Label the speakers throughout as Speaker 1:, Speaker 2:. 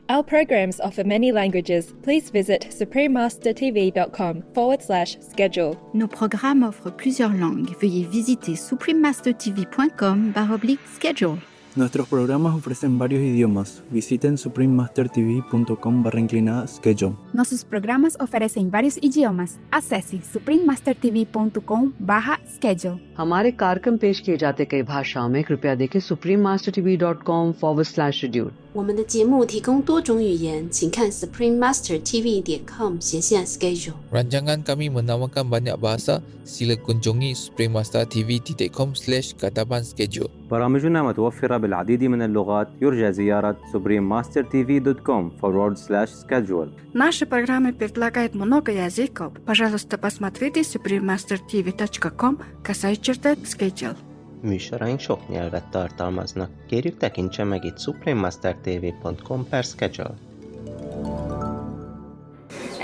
Speaker 1: Our programs offer many languages. Please visit suprememastertv.com/schedule.
Speaker 2: Nos programmes offrent plusieurs langues. Veuillez visiter suprememastertv.com/schedule.
Speaker 3: Nuestros programas ofrecen varios idiomas. Visiten suprememastertv.com/schedule.
Speaker 2: Nossos programas oferecem vários idiomas. Acesse suprememastertv.com/schedule.
Speaker 4: हमारे कार्यक्रम पेश किए जाते कई भाषाओं में कृपया देखें suprememastertv.com/schedule。
Speaker 5: 我们的节目提供多种语言，请看 Supreme Master TV.to/schedule。
Speaker 6: Rancangan kami menawarkan banyak bahasa. Sila kunjungi Supreme Master TV.com/kataban-schedule.
Speaker 7: برامجنا متوفرة بالعديد من اللغات. يرجى زيارة suprememastertv.com/schedule.
Speaker 8: Наши программы предлагают много языков. Пожалуйста, посмотрите suprememastertv.com/schedule.
Speaker 9: Műsoraink sok nyelvet tartalmaznak. Kérjük, tekintse meg itt suprememastertv.com/schedule.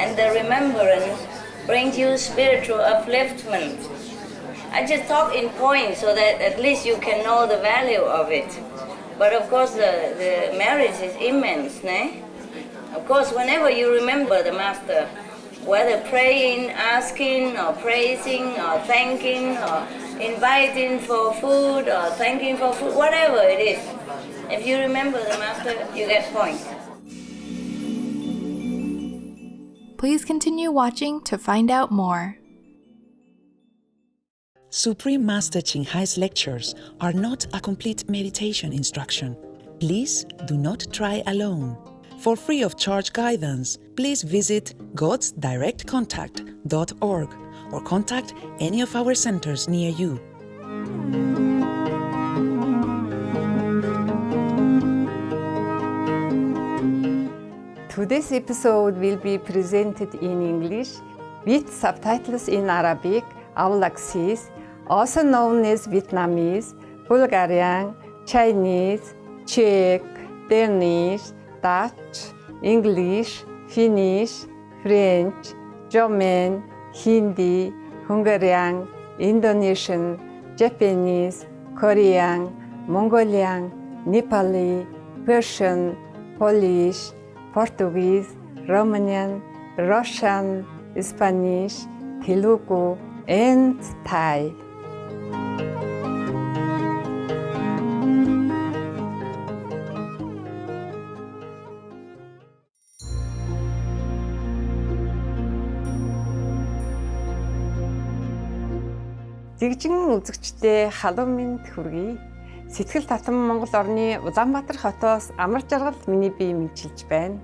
Speaker 10: And the remembrance brings you spiritual upliftment. I just talk in points so that at least you can know the value of it. But of course the merit is immense, né? Of course, whenever you remember the Master, whether praying, asking, or praising, or thanking, or inviting for food, or thanking for food, whatever it is, if you remember the Master, you get points.
Speaker 11: Please continue watching to find out more.
Speaker 12: Supreme Master Ching Hai's lectures are not a complete meditation instruction. Please do not try alone. For free of charge guidance, please visit godsdirectcontact.org or contact any of our centers near you.
Speaker 13: Today's episode will be presented in English with subtitles in Arabic, Aulacese, also known as Vietnamese, Bulgarian, Chinese, Czech, Danish, Dutch, English, Finnish, French, German, Hindi, Hungarian, Indonesian, Japanese, Korean, Mongolian, Nepali, Persian, Polish, Portuguese, Romanian, Russian, Spanish, Telugu, and Thai. Дэгжин үзэгчдээ халуун минь хүргэе. Сэтгэл татам Монгол орны Улаанбаатар хотоос амар жаргал миний бие мэнчилж байна.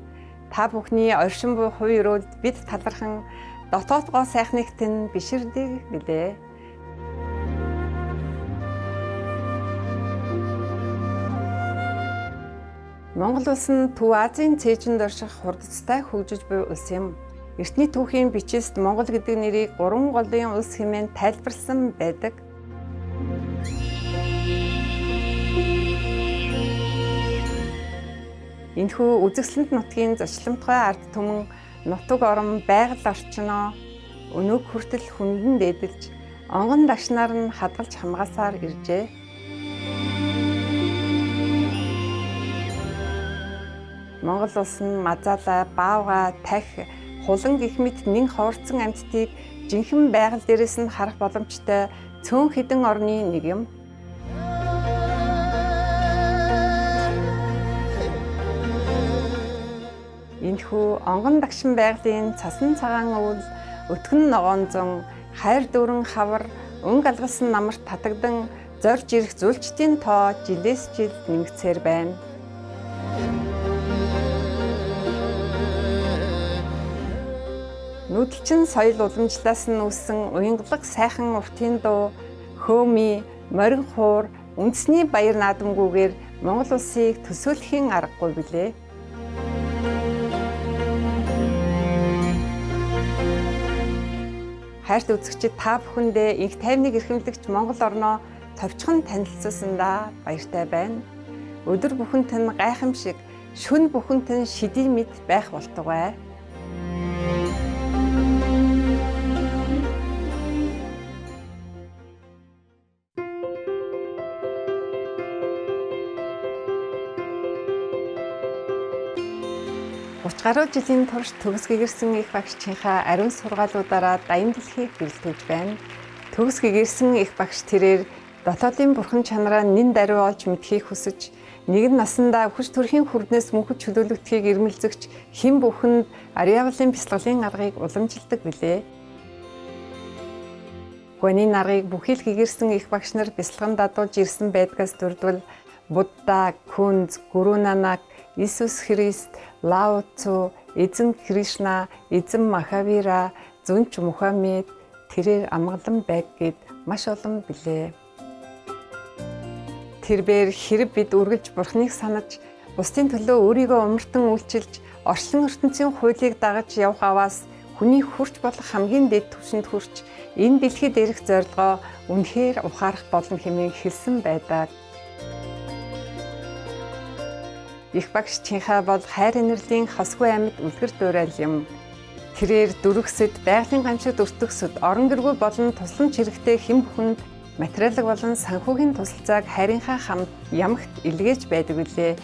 Speaker 13: Та бүхний оршин буй хувь өрөөлд бид талархан дотоод гоо сайхныг тэн биширдэг билээ. Монгол улс нь Төв Азийн цээжинд орших хурдцтай хөгжиж буй улс юм. Эртний түүхийн бичилт Монгол гэдэг нэрийг 3 голын улс хэмээн тайлбарласан байдаг. Энэхүү үзэсгэлэнт нутгийн зочломтгой ард түмэн нутаг орон байгаль орчноо өнөг хүртэл хүндэн дээдэлж онгон дагшнаар нь хадгалж хамгаалсаар иржээ. Монгол улс нь мазаалаа, баавга, тахи, хулан гэх мэт нэн ховорцсон амьтдыг жинхэнэ байгаль дээрээс нь харах боломжтой цөөн хэдэн орны нэг юм. Энэхүү онгон дагшин байгалийн цасан цагаан өвөл, өтгөн ногоон зун, хайр дүүрэн хавар, өнгө алгасан намарт татагдан зорж ирэх зүйлчдийн тоо жилээс жил нэмэгцээр байна. Нүүдэлчин соёл уламжлалаас нь үүссэн уянгалаг сайхан уртын дуу, хөөми, морин хуур, үндэсний баяр наадамгүйгээр Монгол улсыг төсөөлөхийн аргагүй билээ. Хайрт үзэгчид та бүхэндээ инх тайвныг эрхэмлэгч Монгол орноо товчхон танилцуулсандаа баяртай байна. Өдөр бүхэнт нь гайхамшиг, шөнө бүхэнт нь шидий мэд байх болтугай. 30 гаруй жилийн турш төгс гэгэрсэн их багшийнхаа ариун сургаалуудаараа даян дэлхийг бэлтгэж байна. Төгс гэгэрсэн их багш тэрээр дотоодын бурхан чанараа нэн даруй олж мэдхийг хүсэж, нэгэн насандаа хүч төрхийн хүрднээс мөнхөд чөлөөлөгдөхийг ирмэлзэгч хэн бүхэнд ариавлын бясалгалын аргыг уламжилдаг билээ. Гүний нарыг бүхий л гэгэрсэн их багш нар бясалган дадуулж ирсэн байдгаас дурдвал Будда, Күнз, Гуру Нанак, Иесус Христ, Лао Цзу, эзэн Кришна, эзэн Махавира, Зүнч Мухаммед тэрээр амгалан байг гэд маш олон билээ. Тэрээр хэрэг бид үргэлж бурхныг санаж, бусдын төлөө өөрийгөө умартан үйлчилж, орчлон ертөнцийн хуулийг дагаж явах аваас хүний хүрч болох хамгийн дэд түвшинд хүрч, энэ дэлхийд ирэх зорилгоо үнэхээр ухаарах болно хэмээн хэлсэн байдаг. Их багш Чинхаа бол хайр инэрлийн хосгүй амьд үлгэр дуурайл юм. Тэрээр дүрхсэд, байгалийн гамшигт өртөгсөд, орон гэргүй болон тусламж хэрэгтэй хэн бүхэнд материалог болон санхүүгийн тусалцааг хайрынхаа хамт ямагт илгээж байдаг билээ.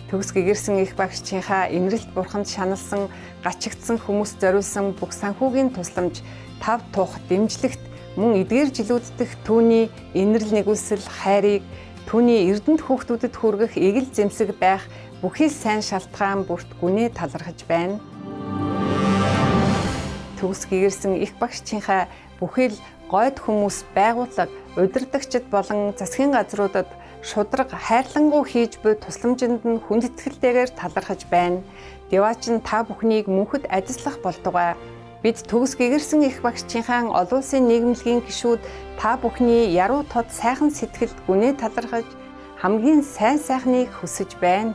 Speaker 13: Төгс гэгэрсэн их багш Чинхаа инрэлт бурханд шаналсан, гачигдсан хүмүүст зориулсан бүх санхүүгийн тусламж, тав тух дэмжлэгт мөн эдгээр жилүүддэх түүний инэрл нэгүсэл хайрыг түүний эрдэнэт хүүхдүүдэд хүргэх эгэл зэмсэг байх бүхий л сайн шалтгаан бүрт гүнээ талархаж байна. Төгс гэгэрсэн их багш Чинхаа бүхий л гойд хүмүүс, байгууллага, удирдагчид болон засгийн газруудад шудраг хайрлангуй хийж буй тусламжинд нь хүндэтгэлтэйгээр талархаж байна. Деваач нь та бүхнийг мөнхөд ажиллах болтугай. Бид төгс гэгэрсэн их багш Чинхаан олон улсын нийгэмлэгийн гишүүд та бүхний яруу тод сайхан сэтгэлд гүнээ талархаж хамгийн сайн сайхныг хүсэж байна.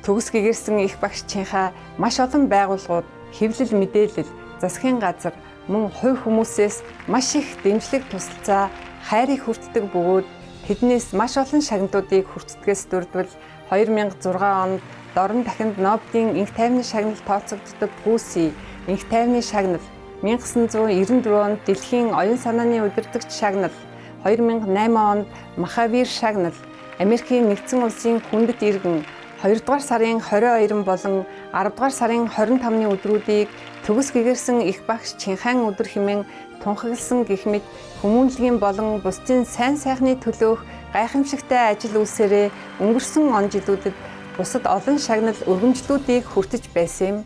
Speaker 13: Төгс гэгэрсэн их багш Чинхаа маш олон байгууллагууд, хэвлэл мэдээлэл, засгийн газар, мөн хувь хүмүүсээс маш их дэмжлэг тусалцаа, хайрыг хүртдэг бөгөөд тэднээс маш олон шагналуудыг хүртдгээс дурдвал 2006 онд Дорн дахинд Нобелийн инх тайвны шагнал тооцогддог Пүүси инх тайвны шагнал, 1994 онд Дэлхийн оюун санааны удирдагч шагнал, 2008 онд Махавир шагнал, Америкийн нэгдсэн улсын хүндэт иргэн 2 дугаар сарын 22 болон 10 дугаар сарын 25-ны өдрүүдийг төгс гэгэрсэн их багш Чинхаан өдөр хэмээн тунхагласан гэх мэт хүмүүнлэгийн болон бусдын сайн сайхны төлөөх гайхамшигтай ажил үйлсээрээ өнгөрсөн он жилүүдэд бусад олон шагнал өргөмжлүүдийг хүртэж байсан юм.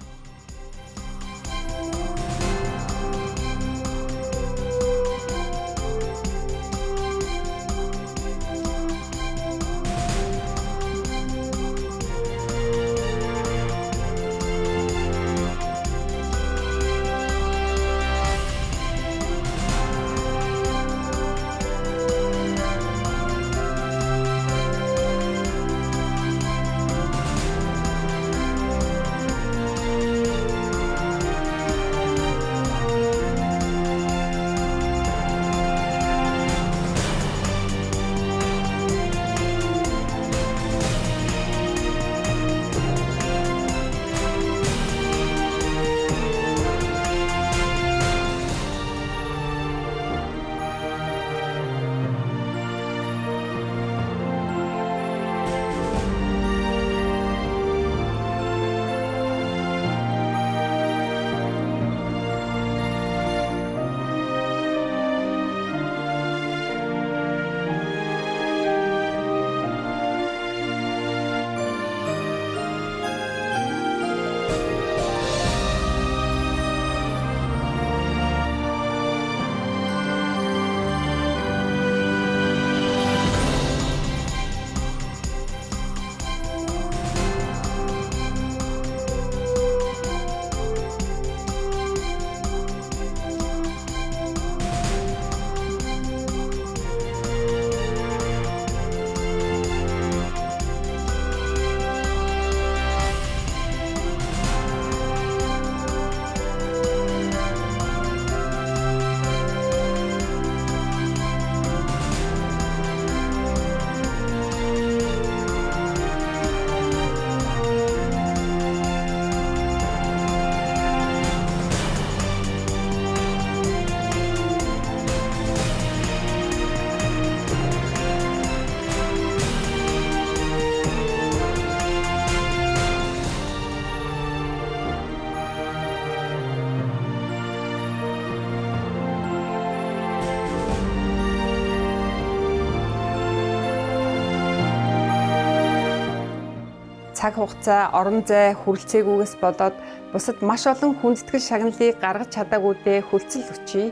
Speaker 13: цаг хугацаа, орон зай хүрэлцээгүйгээс болоод бусад маш олон хүндэтгэл шагналыг гаргаж чадаагүйдээ хүлцэл өчье.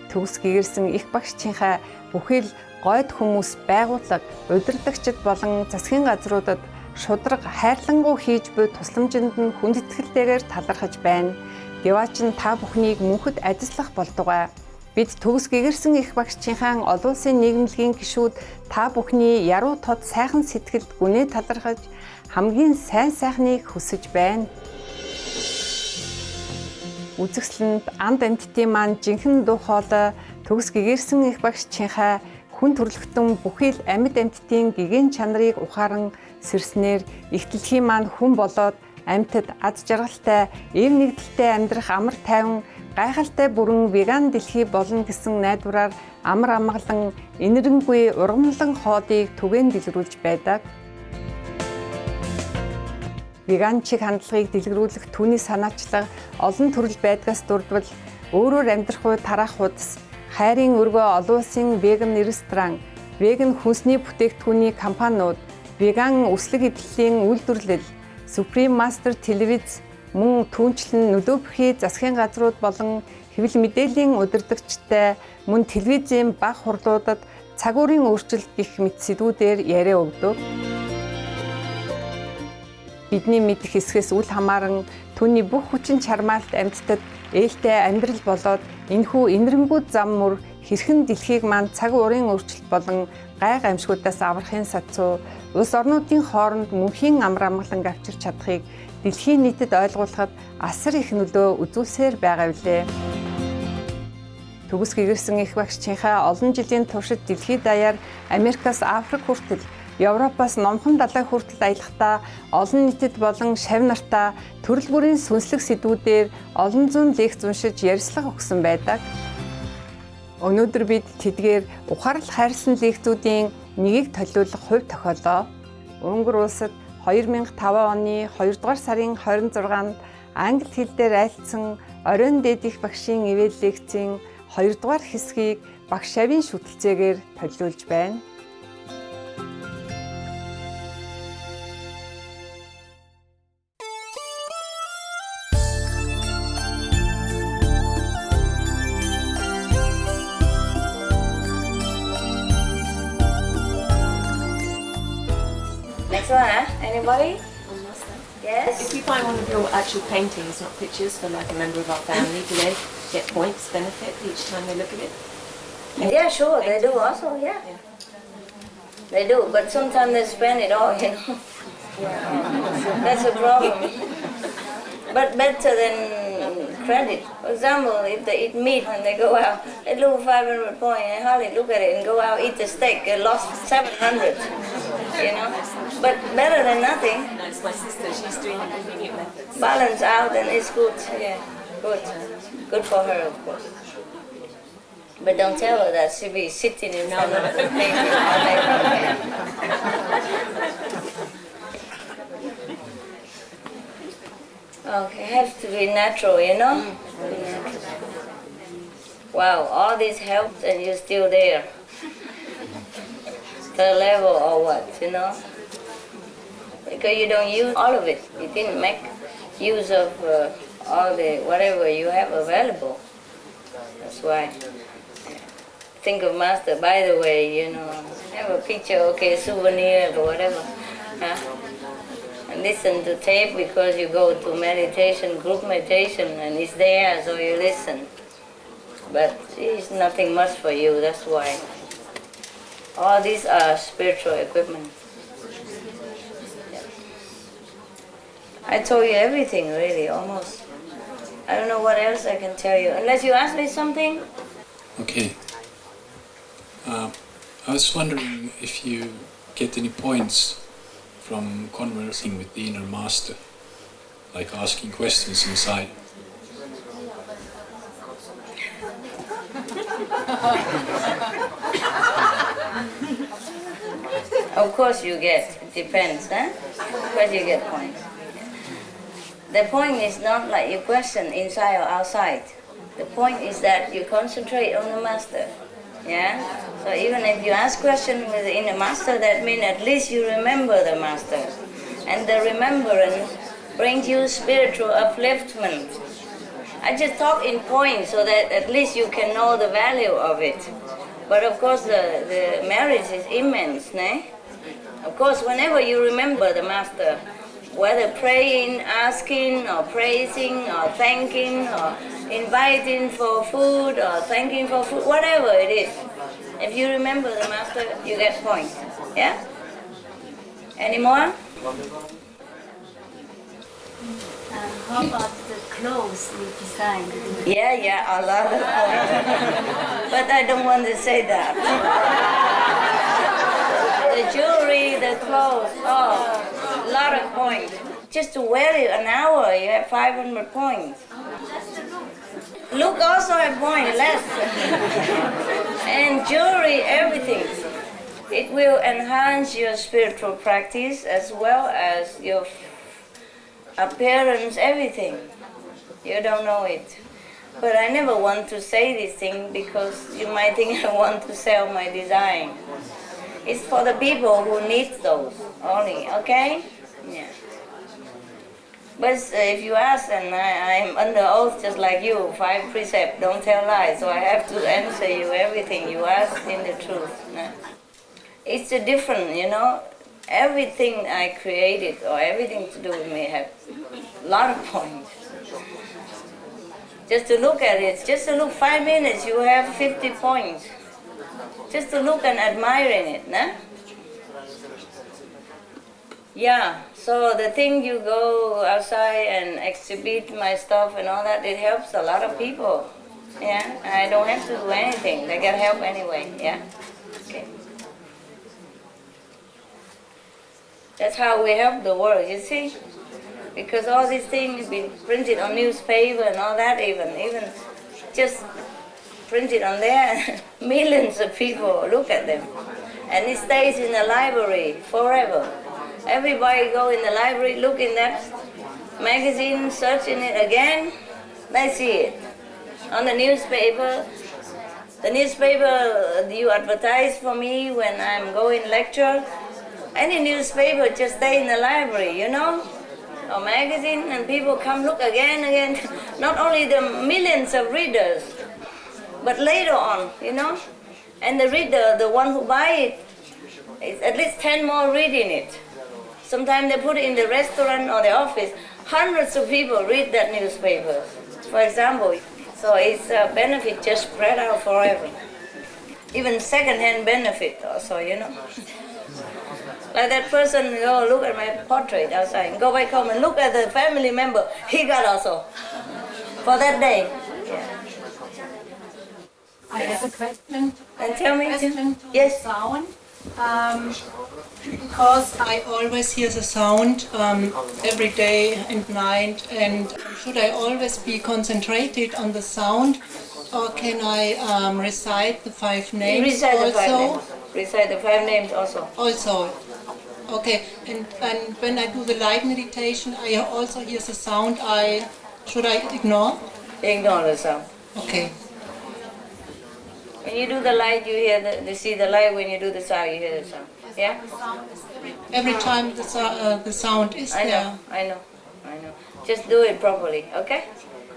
Speaker 13: Төгс гэгэрсэн их багшчийнхаа бүхэл гойд хүмүүс, байгууллага, удирдагчид болон засгийн газруудад шудраг хайрлангуй хийж буй тусламжинд нь хүндэтгэлтэйгээр талархаж байна. Деваач нь та бүхнийг мөнхөд ажиллах болтугай. Бид төгс гэгэрсэн их багшчийнхаа олон улсын нийгэмлэгийн гишүүд та бүхний яруу тод сайхан сэтгэлд гүнээ талархаж хамгийн сайн сайхныг хүсэж байна. Үзэгсэлэнд анд амьтдын маань жинхэнэ дуу хоолой төгс гэгэрсэн их багшчийнхаа хүн төрөлхтөн бүхэл амьд амьтдын гэгэн чанарыг ухааран сэрснээр их дэлхийн маань хүн болоод амьтад аз жаргалтай, эв нэгдэлтэй амьдрах амар тайван, гайхалтай бүрэн веган дэлхий болно гэсэн найдвараар амар амгалан, инэрэнгүй ургамлан хоодыг түгээн дэлгэрүүлж байдаг. Веган чиг хандлагыг дэлгэрүүлэх түүний санаачлага олон төрөл байдгаас дурдвал өөрөөр амьдрах үе тараах удас, хайрын өргөө олон улсын веган ресторан, веган хүнсний бүтээгдэхүүний компаниуд, веган өслөг эдлэлийн үйлдвэрлэл, Supreme Master телевиз, мөн түүнчлэн нөлөө бүхий засгийн газрууд болон хэвлэл мэдээллийн удирдагчтай мөн телевизийн баг хурлуудад цаг уурын өөрчлөлт гэх мэт сэдвүүдээр яриа өгдөг. Бидний мэдэх хэсгээс үл хамааран түүний бүх хүчин чармаалт амьтдад ээлтэй амьдрал болоод энэхүү инэрэнгүүд зам мөр хэрхэн дэлхийг маань цаг уурын өөрчлөлт болон гай гамшгуудаас аврахын сацуу улс орнуудын хооронд мөнхийн амар амгалан авчирч чадахыг дэлхийн нийтэд ойлгуулахад асар их нөлөө үзүүлсээр байгаа билээ. Төгс гэгэрсэн их багшчийнхаа олон жилийн туршид дэлхийд даяар Америкаас Африк хүртэл, Европоос номхон далай хүртэл аялахдаа олон нийтэд болон шавь нартаа төрөл бүрийн сүнслэг сэдвүүдээр олон зуун лекц уншиж ярьцлага өгсөн байдаг. Өнөөдөр бид тэдгээр ухаарл хайрлсан лекцүүдийн нэгийг толиулах хувь тохиолоо. Өнгөр улсад 2005 оны 2 дугаар сарын 26-нд англи хэл дээр айлтсан оройн дээд их багшийн ивэл лекцийн 2 дугаар хэсгийг багш шавийн шүтэлцээгээр толиулж байна.
Speaker 10: Next one, huh? Anybody? Yes?
Speaker 14: If you buy one of your actual paintings, not pictures, for like a member of our family, do they get points, benefit each time they look at it?
Speaker 10: Yeah, sure, they do also, yeah. They do, but sometimes they spend it all, you know. That's a problem. But better than credit. For example, if they eat meat when they go out, they lose 500 points, and hardly look at it and go out, eat the steak, they lost 700, you know. But better than nothing.
Speaker 14: That's my sister, she's doing the convenient methods.
Speaker 10: Balance out and it's good, yeah, good. Good for her, of course. But don't tell her that she'll be sitting in front of the painting all night. Okay, has to be natural, you know? Be natural. Wow, all this helped and you're still there. Third level or what, you know? Because you don't use all of it. You didn't make use of all the whatever you have available. That's why. Think of Master, by the way, you know, have a picture, okay, souvenir or whatever. Huh? And listen to tape because you go to meditation, group meditation, and it's there, so you listen. But it's nothing much for you, that's why. All these are spiritual equipment. I told you everything, really, almost. I don't know what else I can tell you, unless you ask me something.
Speaker 15: Okay. I was wondering if you get any points from conversing with the inner master, like asking questions inside.
Speaker 10: Of course you get, it depends, huh? Of course you get points. The point is not like you question inside or outside. The point is that you concentrate on the master, yeah? So even if you ask question with the inner master, that means at least you remember the master. And the remembrance brings you spiritual upliftment. I just talk in points so that at least you can know the value of it. But of course the merit is immense, né? Of course, whenever you remember the Master, whether praying, asking, or praising, or thanking, or inviting for food, or thanking for food, whatever it is, if you remember the Master, you get points. Yeah? Any more?
Speaker 16: How about the clothes we designed?
Speaker 10: Yeah, a lot of points. But I don't want to say that. The jewelry, the clothes, a lot of points. Just to wear it an hour, you have 500 points. Look also have points, less. And jewelry, everything. It will enhance your spiritual practice as well as your appearance, everything. You don't know it. But I never want to say this thing because you might think I want to sell my design. It's for the people who need those only, okay? Yeah. But if you ask, and I'm under oath just like you, 5 precepts, don't tell lies, so I have to answer you everything you ask in the truth. No? It's a different, you know, everything I created or everything to do with me have a lot of points. Just to look at it, just to look 5 minutes, you have 50 points. Just to look and admiring it, nah? Yeah, so the thing you go outside and exhibit my stuff and all that, it helps a lot of people. Yeah, I don't have to do anything. They get help anyway, yeah? Okay. That's how we help the world, you see? Because all these things be printed on newspaper and all that, even just printed on there, millions of people look at them. And it stays in the library forever. Everybody go in the library, look in that magazine, search in it again, they see it. On the newspaper you advertise for me when I'm going lecture. Any newspaper just stay in the library, you know? Or magazine, and people come look again. Not only the millions of readers, but later on, you know? And the reader, the one who buy it, is at least 10 more reading it. Sometimes they put it in the restaurant or the office. Hundreds of people read that newspaper, for example. So it's a benefit just spread out forever. Even second-hand benefit also, you know? Like that person, go look at my portrait outside, go back home and look at the family member, he got also, for that day. Yeah.
Speaker 17: I have a question.
Speaker 10: And tell me,
Speaker 17: yes. Sound. Because I always hear the sound every day and night, and should I always be concentrated on the sound, or can I recite the 5 names
Speaker 10: recite
Speaker 17: also?
Speaker 10: The 5 names. Recite the 5 names also.
Speaker 17: Also. Okay, and when I do the light meditation, I also hear the sound. Should I ignore?
Speaker 10: Ignore the sound.
Speaker 17: Okay.
Speaker 10: When you do the light, you hear you see the light. When you do the sound, you hear the sound. Yeah.
Speaker 17: Every time the sound is there.
Speaker 10: I know. Just do it properly, okay?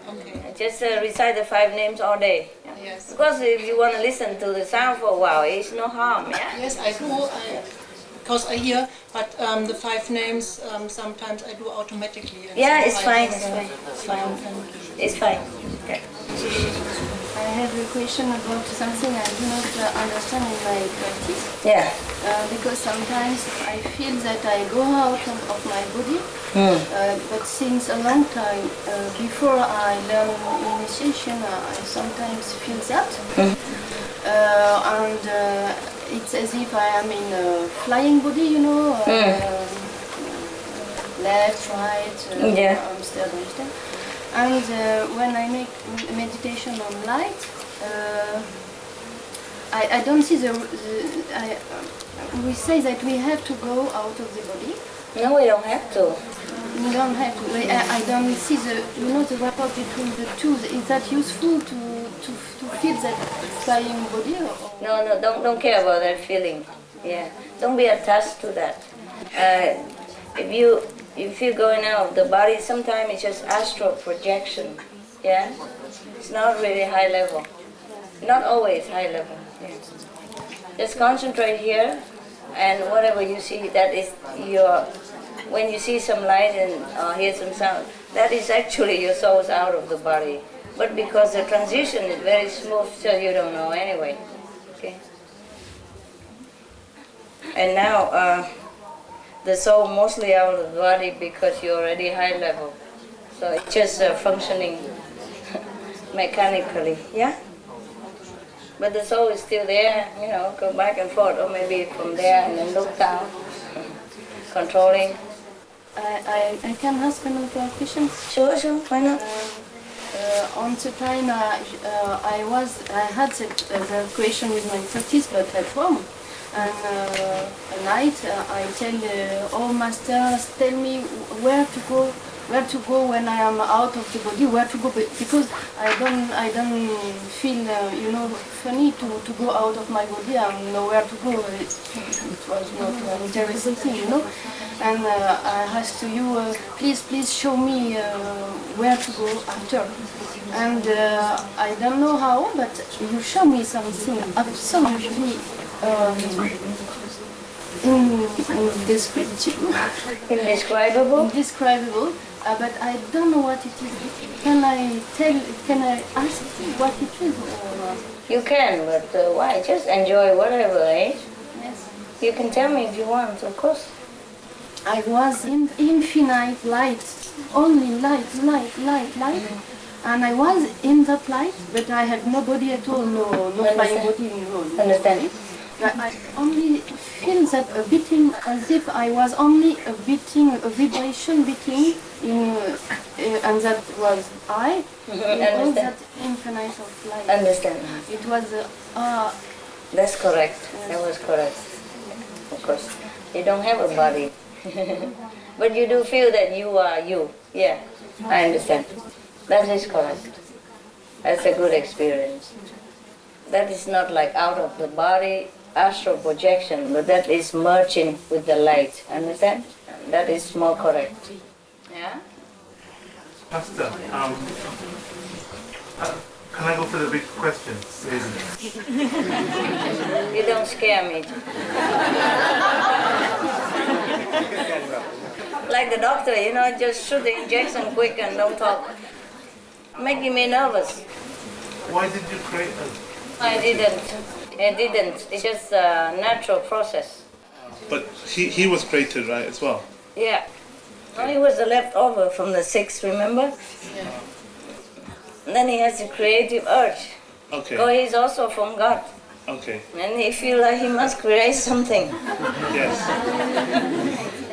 Speaker 17: Okay.
Speaker 10: Just recite the 5 names all day. Yeah?
Speaker 17: Yes.
Speaker 10: Because if you want to listen to the sound for a while, it's no harm. Yeah.
Speaker 17: Yes, I do. Because I hear, but the 5 names sometimes I do automatically.
Speaker 10: Yeah,
Speaker 17: so
Speaker 10: it's fine. It's fine. Okay.
Speaker 16: I have a question about something I do not understand in my practice.
Speaker 10: Yeah.
Speaker 16: Because sometimes I feel that I go out of my body, but since a long time before I learn initiation, I sometimes feel that. And it's as if I am in a flying body, you know, left, right, Amsterdam. And when I make meditation on light, I don't see we say that we have to go out of the body.
Speaker 10: No, we don't have to.
Speaker 16: We don't have to. I don't see the rapport between the two. Is that useful to feel that flying body? Or?
Speaker 10: No, don't care about that feeling. Yeah, don't be attached to that. if you're going out of the body, sometimes it's just astral projection. Yeah, it's not really high level. Not always high level. Yeah. Just concentrate here, and whatever you see, that is your. When you see some light and hear some sound, that is actually your soul's out of the body. But because the transition is very smooth, so you don't know anyway. Okay. And now the soul mostly out of the body because you're already high level. So it's just functioning mechanically, yeah? But the soul is still there, you know, go back and forth, or maybe from there and then look down, controlling.
Speaker 16: I can ask another question?
Speaker 10: Sure, why not?
Speaker 16: On the time I had the question with my practice, but at home. And at night I tell all masters, tell me where to go when I am out of the body, where to go, because I don't feel funny to go out of my body and know where to go. It was not an interesting thing, And I asked to you, please show me where to go after. And I don't know how, but you show me something absolutely
Speaker 10: indescribable.
Speaker 16: Indescribable. But I don't know what it is. Can I ask what it is?
Speaker 10: You can, but why? Just enjoy whatever, eh?
Speaker 16: Yes.
Speaker 10: You can tell me if you want, of course.
Speaker 16: I was in infinite light, only light. And I was in that light, but I had no body at all, no flying body. No.
Speaker 10: Understand?
Speaker 16: I only feel that a beating, as if I was only a vibration beating, and that was I, in all that infinite of light.
Speaker 10: Understand.
Speaker 16: It was,
Speaker 10: That's correct. Yes. That was correct. Of course. You don't have a body. But you do feel that you are you. Yeah, I understand. That is correct. That's a good experience. That is not like out of the body, astral projection, but that is merging with the light. Understand? That is more correct. Yeah?
Speaker 18: Pastor, can I go for the big questions?
Speaker 10: You don't scare me. Like the doctor, just shoot the injection quick and don't talk. Making me nervous.
Speaker 18: Why did you create us?
Speaker 10: I didn't. It's just a natural process.
Speaker 18: But he was created, right, as well?
Speaker 10: Yeah. Well, he was the leftover from the 6, remember? Yeah. And then he has a creative urge.
Speaker 18: Okay.
Speaker 10: So he's also from God.
Speaker 18: Okay.
Speaker 10: And he feels like he must create something.
Speaker 18: Yes.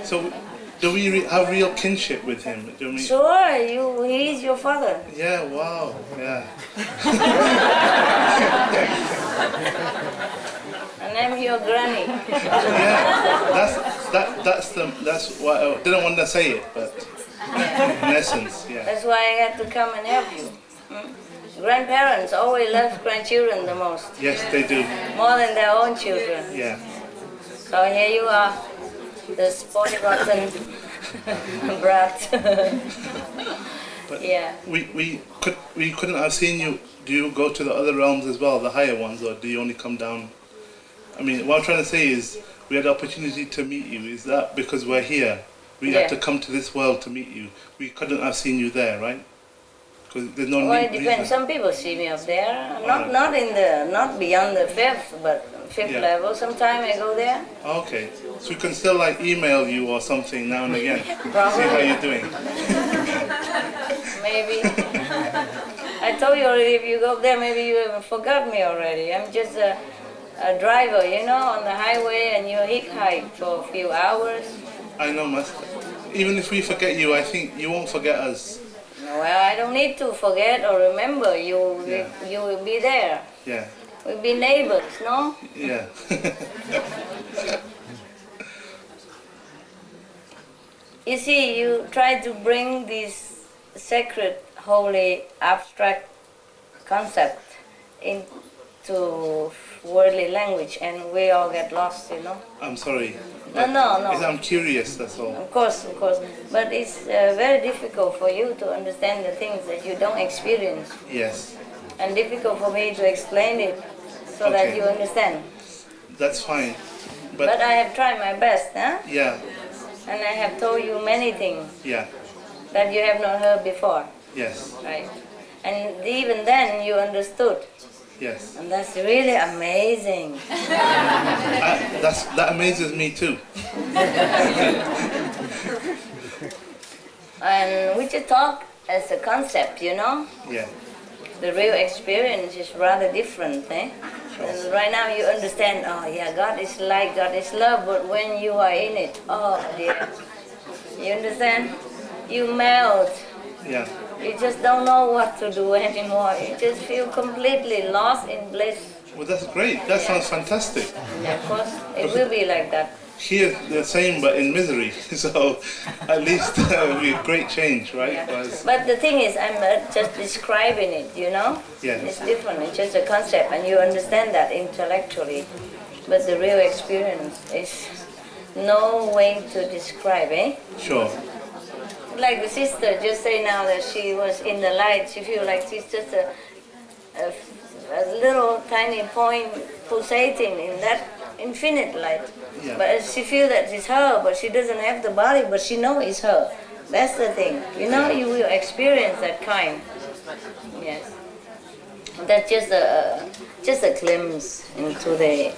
Speaker 18: So, do we have real kinship with him?
Speaker 10: Sure, he's your father.
Speaker 18: Yeah, wow, yeah.
Speaker 10: And I'm your granny.
Speaker 18: Yeah, that's why I didn't want to say it, but in essence, yeah.
Speaker 10: That's why I had to come and help you. Grandparents always love grandchildren the most.
Speaker 18: Yes, they do.
Speaker 10: More than their own children.
Speaker 18: Yeah.
Speaker 10: So here you are, the spoiled rotten brat.
Speaker 18: But
Speaker 10: yeah.
Speaker 18: We couldn't have seen you. Do you go to the other realms as well, the higher ones, or do you only come down? I mean, what I'm trying to say is, we had the opportunity to meet you. Is that because we're here? We had to come to this world to meet you. We couldn't have seen you there, right? Because there's no
Speaker 10: Well, it depends. Some people see me up there, not beyond the 5th, but 5th level. Sometimes I go there.
Speaker 18: Okay, so we can still email you or something now and again.
Speaker 10: Probably.
Speaker 18: See how you're doing.
Speaker 10: Maybe. I told you already. If you go up there, maybe you forgot me already. I'm just a driver, on the highway, and you hitchhike for a few hours.
Speaker 18: I know, Master. Even if we forget you, I think you won't forget us.
Speaker 10: Well, I don't need to forget or remember. You will be there.
Speaker 18: Yeah.
Speaker 10: We'll be neighbors, no?
Speaker 18: Yeah.
Speaker 10: You see, you try to bring this sacred, holy, abstract concept to worldly language and we all get lost, you know.
Speaker 18: I'm sorry.
Speaker 10: No.
Speaker 18: I'm curious, that's all.
Speaker 10: Of course. But it's very difficult for you to understand the things that you don't experience.
Speaker 18: Yes.
Speaker 10: And difficult for me to explain it so that you understand.
Speaker 18: That's fine.
Speaker 10: But I have tried my best, huh?
Speaker 18: Yeah.
Speaker 10: And I have told you many things
Speaker 18: Yeah.
Speaker 10: that you have not heard before.
Speaker 18: Yes.
Speaker 10: Right. And even then you understood.
Speaker 18: Yes.
Speaker 10: And that's really amazing.
Speaker 18: That amazes me too.
Speaker 10: And we just talk as a concept, you know?
Speaker 18: Yeah.
Speaker 10: The real experience is rather different, eh? And right now you understand, oh yeah, God is light, God is love, but when you are in it, oh dear. You understand? You melt.
Speaker 18: Yeah.
Speaker 10: You just don't know what to do anymore. You just feel completely lost in bliss.
Speaker 18: Well, that's great. That sounds fantastic.
Speaker 10: Yeah, of course, it will be like that.
Speaker 18: Here, the same, but in misery. So, at least it'll be a great change, right?
Speaker 10: Yeah. But the thing is, I'm just describing it, you know?
Speaker 18: Yes.
Speaker 10: It's different. It's just a concept, and you understand that intellectually. But the real experience is no way to describe, eh?
Speaker 18: Sure.
Speaker 10: Like the sister just say now that she was in the light, she feel like she's just a little tiny point pulsating in that infinite light.
Speaker 18: Yeah.
Speaker 10: But she feel that it's her, but she doesn't have the body, but she know it's her. That's the thing. You know, you will experience that kind. Yes. That's just a glimpse into the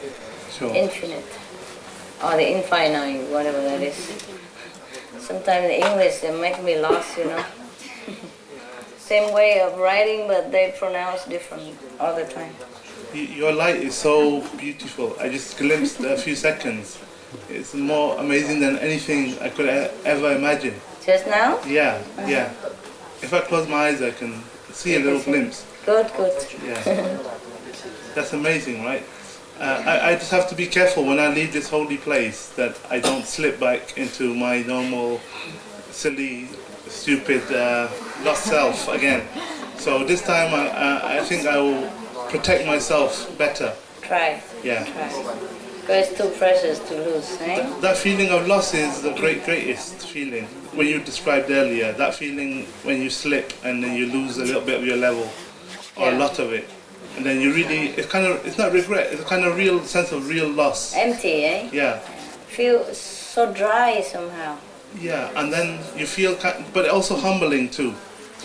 Speaker 10: infinite or the infinite, whatever that is. Sometimes in English they make me lost, you know. Same way of writing, but they pronounce different all the time.
Speaker 18: Your light is so beautiful. I just glimpsed a few seconds. It's more amazing than anything I could ever imagine.
Speaker 10: Just now?
Speaker 18: Yeah, yeah. If I close my eyes, I can see a little glimpse.
Speaker 10: Good.
Speaker 18: Yeah. That's amazing, right? I just have to be careful when I leave this holy place that I don't slip back into my normal, silly, stupid, lost self again. So this time I think I will protect myself better.
Speaker 10: Try.
Speaker 18: Yeah.
Speaker 10: Try. But it's too precious to lose, eh?
Speaker 18: That feeling of loss is the greatest feeling. When you described earlier, that feeling when you slip and then you lose a little bit of your level, or a lot of it. And then you really, it's not regret, it's a kind of real sense of real loss.
Speaker 10: Empty, eh?
Speaker 18: Yeah.
Speaker 10: Feel so dry somehow.
Speaker 18: Yeah, and then you feel, but also humbling too.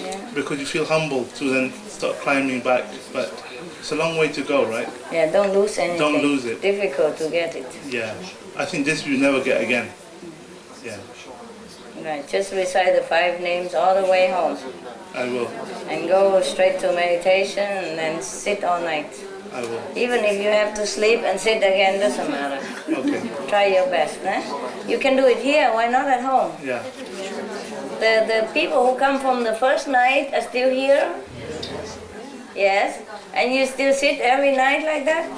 Speaker 10: Yeah.
Speaker 18: Because you feel humbled to then start climbing back. But it's a long way to go, right?
Speaker 10: Yeah, don't lose anything.
Speaker 18: Don't lose it.
Speaker 10: Difficult to get it.
Speaker 18: Yeah. I think this you never get again. Yeah.
Speaker 10: Right, just recite the 5 names all the way home.
Speaker 18: I will.
Speaker 10: And go straight to meditation and then sit all night.
Speaker 18: I will.
Speaker 10: Even if you have to sleep and sit again, doesn't matter.
Speaker 18: Okay.
Speaker 10: Try your best, eh? You can do it here, why not at home?
Speaker 18: Yeah.
Speaker 10: The people who come from the first night are still here? Yes? And you still sit every night like that?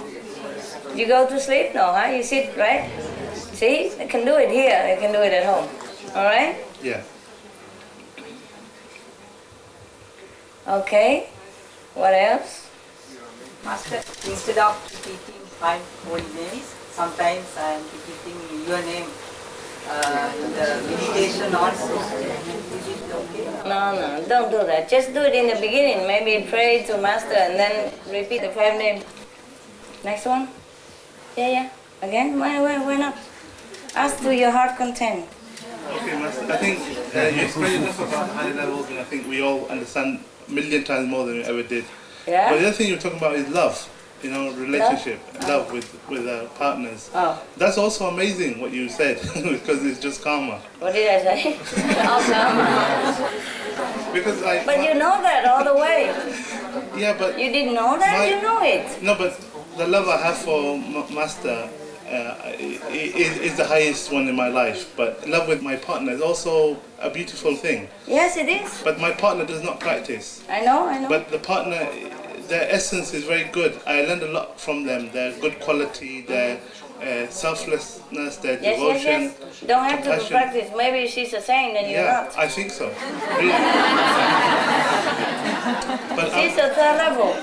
Speaker 10: You go to sleep? No, huh? You sit, right? See? I can do it here, I can do it at home. Alright?
Speaker 18: Yeah.
Speaker 10: Okay. What else?
Speaker 19: Master, instead of repeating 5 holy names, sometimes I am repeating your name in the meditation also. Is it okay?
Speaker 10: No, don't do that. Just do it in the beginning. Maybe pray to Master and then repeat the 5 names. Next one? Yeah. Again? Why not? Ask to your heart content.
Speaker 18: Okay, Master. I think you explained enough about high levels, and I think we all understand a million times more than we ever did.
Speaker 10: Yeah?
Speaker 18: But the other thing you're talking about is love. You know, relationship, love with partners.
Speaker 10: Oh.
Speaker 18: That's also amazing what you said because it's just karma.
Speaker 10: What did I say? Oh, karma.
Speaker 18: Because
Speaker 10: but you know that all the way.
Speaker 18: Yeah, but
Speaker 10: you didn't know that. You know it.
Speaker 18: No, but the love I have for Master is the highest one in my life. But love with my partner is also a beautiful thing.
Speaker 10: Yes, it is.
Speaker 18: But my partner does not practice.
Speaker 10: I know.
Speaker 18: But the partner, their essence is very good. I learned a lot from them. Their good quality, their selflessness, their devotion.
Speaker 10: Yes. Don't have to practice. Maybe she's a saint and you're not.
Speaker 18: I think so. Really. But
Speaker 10: she's a third level.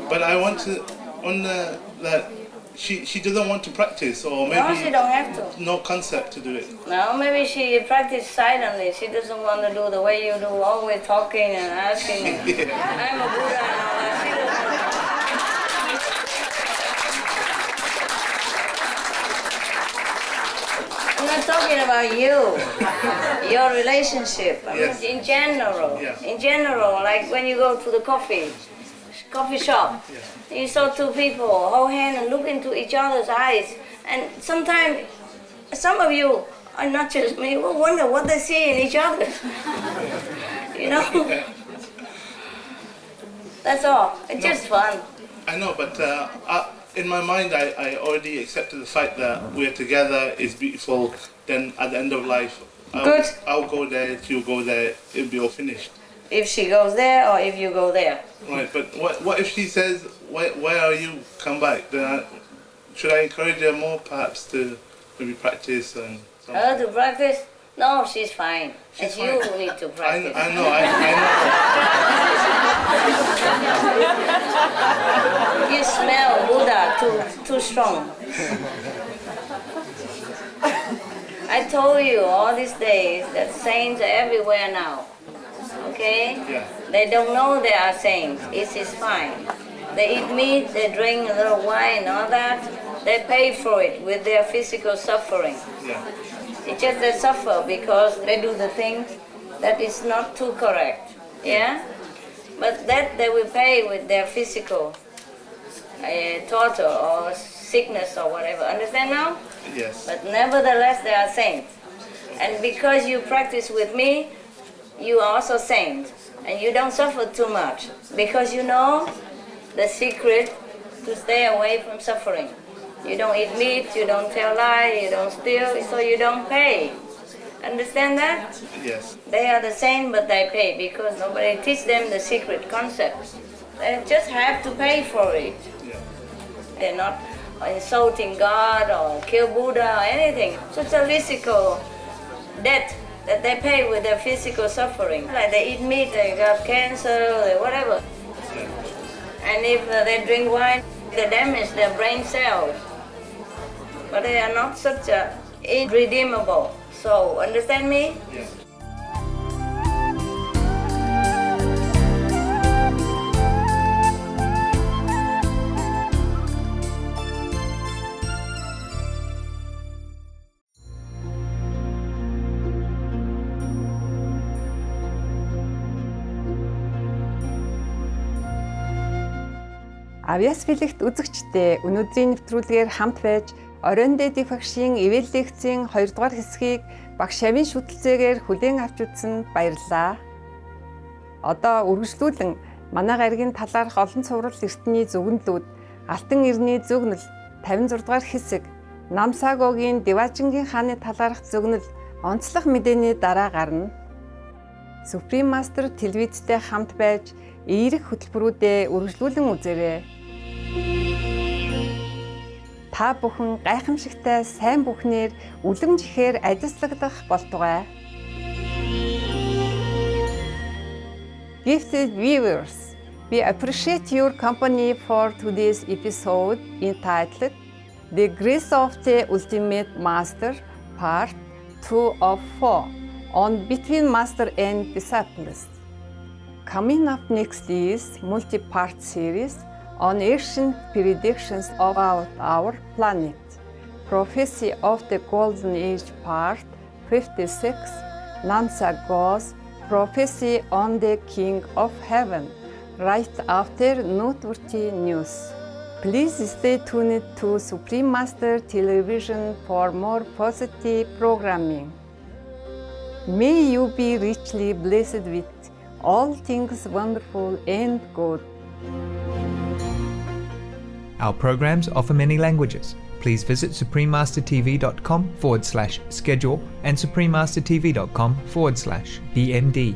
Speaker 18: But I want to on that she doesn't want to practice, or maybe
Speaker 10: No, she don't have to.
Speaker 18: no concept to do it.
Speaker 10: No, maybe she practice silently. She doesn't want to do the way you do, always talking and asking. I'm a Buddha and all that. She doesn't. I'm not talking about you, your relationship. I
Speaker 18: Yes.
Speaker 10: mean, in general.
Speaker 18: Yeah.
Speaker 10: In general, like when you go to the coffee shop, you saw two people hold hand and look into each other's eyes, and sometimes some of you, and not just me, will wonder what they see in each other. You know? That's all. It's just fun.
Speaker 18: I know, but in my mind, I already accepted the fact that we're together, it's beautiful. Then at the end of life, I'll go there, you'll go there, it'll be all finished.
Speaker 10: If she goes there or if you go there.
Speaker 18: Right, but what if she says, why are you? Come back. Then should I encourage her more, perhaps, to maybe practice and something?
Speaker 10: Her to practice? No, she's fine. It's
Speaker 18: fine.
Speaker 10: you who need to practice.
Speaker 18: I know.
Speaker 10: You smell Buddha too strong. I told you all these days that saints are everywhere now. Okay?
Speaker 18: Yeah.
Speaker 10: They don't know they are saints. It is fine. They eat meat, they drink a little wine, all that. They pay for it with their physical suffering.
Speaker 18: Yeah.
Speaker 10: It's just they suffer because they do the thing that is not too correct. Yeah? But that they will pay with their physical torture or sickness or whatever. Understand now?
Speaker 18: Yes.
Speaker 10: But nevertheless, they are saints. And because you practice with me, you are also saint. And you don't suffer too much. Because you know the secret to stay away from suffering. You don't eat meat, you don't tell lies, you don't steal, so you don't pay. Understand that?
Speaker 18: Yes.
Speaker 10: They are the same, but they pay because nobody teach them the secret concepts. They just have to pay for it.
Speaker 18: Yeah.
Speaker 10: They're not insulting God or kill Buddha or anything. So it's a physical debt that they pay with their physical suffering. Like they eat meat, they got cancer, they whatever. And if they drink wine, they damage their brain cells. But they are not such a irredeemable. So, understand me?
Speaker 18: Yeah.
Speaker 13: Авьяас билэгт үзэгчдээ өнөөдрийн нэвтрүүлгээр хамт байж Оройн дээдийн багшийн ивэл лекцийн 2 дугаар хэсгийг багш Шавийн шүтэлцээгээр хүлээн авч үзсэнд баярлалаа. Одоо үргэлжлүүлэн манай гаригийн талаарх олон цуврал эртний зөвгөнлүүд Алтан эрдний зөвгнөл 56 дугаар хэсэг Намсагогийн Деважингийн хааны талаарх зөвгнөл онцлог мэдээний дараа гарна. Supreme Master телевизтэй хамт байж эерэг хөтөлбөрүүдэд үргэлжлүүлэн үзээрэй. Та бүхэн гайхамшигтай сайн бүхнээр үлэмжихээр ажиллагдах болтугай. Gifted viewers, we appreciate your company for today's episode entitled The Grace of the Ultimate Master, Part 2 of 4 on Between Master and Disciples. Coming up next is multi-part series on ancient predictions about our planet. Prophecy of the Golden Age Part 56, Namsagos Prophecy on the King of Heaven, right after noteworthy news. Please stay tuned to Supreme Master Television for more positive programming. May you be richly blessed with all things wonderful and good.
Speaker 20: Our programs offer many languages. Please visit suprememastertv.com/schedule and suprememastertv.com/BMD.